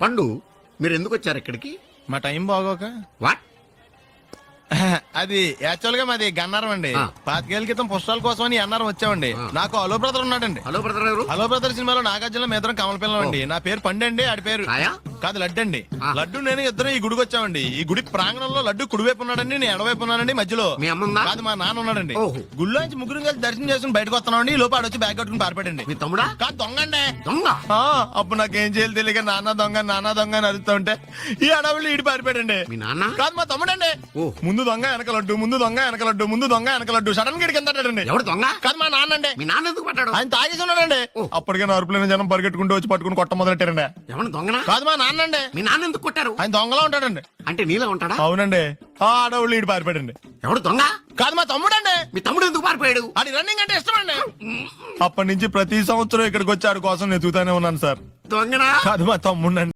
పండు మీరు ఎందుకు వచ్చారు ఇక్కడికి? మా టైం బాగోక. వాట్? అది యాక్చువల్ గా మాది గన్నారం అండి. 5 ఏళ్ల క్రితం పుస్తకాల కోసం అని అన్నారం వచ్చామండి. నాకు హలో బ్రదర్ ఉన్నాడండి. హలో బ్రదర్ ఎవరు? హలో బ్రదర్ సినిమాలో నాగార్జున మీ ఇద్దరం కమల పిల్లలు అండి. నా పేరు పండు అండి, ఆడి పేరు కాదు లడ్డు అండి. లడ్డు నేను ఇద్దరం ఈ గుడికి వచ్చామండి. ఈ గుడి ప్రాంగణంలో లడ్డు కుడివైపు ఉన్నాడండి, నేను ఎడవైపు ఉన్నానండి. మధ్యలో మీ అమ్మ కాదు మా నాన్న ఉన్నాడండి. గుళ్ళో నుంచి ముగ్గురు కలిసి దర్శనం చేసుకుని బయటకు వస్తున్నామండి. ఈ లోపు ఆడొచ్చి బ్యాగ్ కట్టుకుని పారిపోయాడండి. మీ తమ్ముడా? కాదు దొంగ అండి. దొంగ? అప్పుడు నాకేం చేయాలి తెలియక నాన్న దొంగ అని అడుగుతా ఉంటే ఈ అడవులు ఈడి పారిపోయాడండి. మీ నాన్న? కాదు మా తమ్ముడండి. ముందు దొంగ వెనక లడ్డు, ముందు దొంగ వెనక లడ్డు, ముందు దొంగ వెనక లడ్డు. సడన్ గా కిందండి. ఎవడు దొంగ? కాదు మా నాన్న అండి. మీ నాన్న ఎందుకు పట్టాడు? ఆయన తాగేసి ఉన్నాడండి. అప్పటికే అరుపులైన జనం పరిగెట్టుకుంటూ వచ్చి పట్టుకుని కొట్ట మొదలెట్టారండి. ఎవరు దొంగనా? కాదు మా నాన్న అండి. మీ నాన్న ఎందుకు కొట్టారు? ఆయన దొంగలా ఉంటాడండి. అంటే నీలా ఉంటాడా? అవునండి. ఆ అడవులు ఈడు పారిపోయాడండి. ఎవడు దొంగ? కాదు మా తమ్ముడండి. మీ తమ్ముడు ఎందుకు పారిపోయాడు? అది రన్నింగ్ అంటే ఇష్టం అండి. అప్పటి నుంచి ప్రతి సంవత్సరం ఇక్కడికి వచ్చి ఆడి కోసం నేను చూతానే ఉన్నాను సార్. దొంగనా? కాదు మా తమ్ముడండి.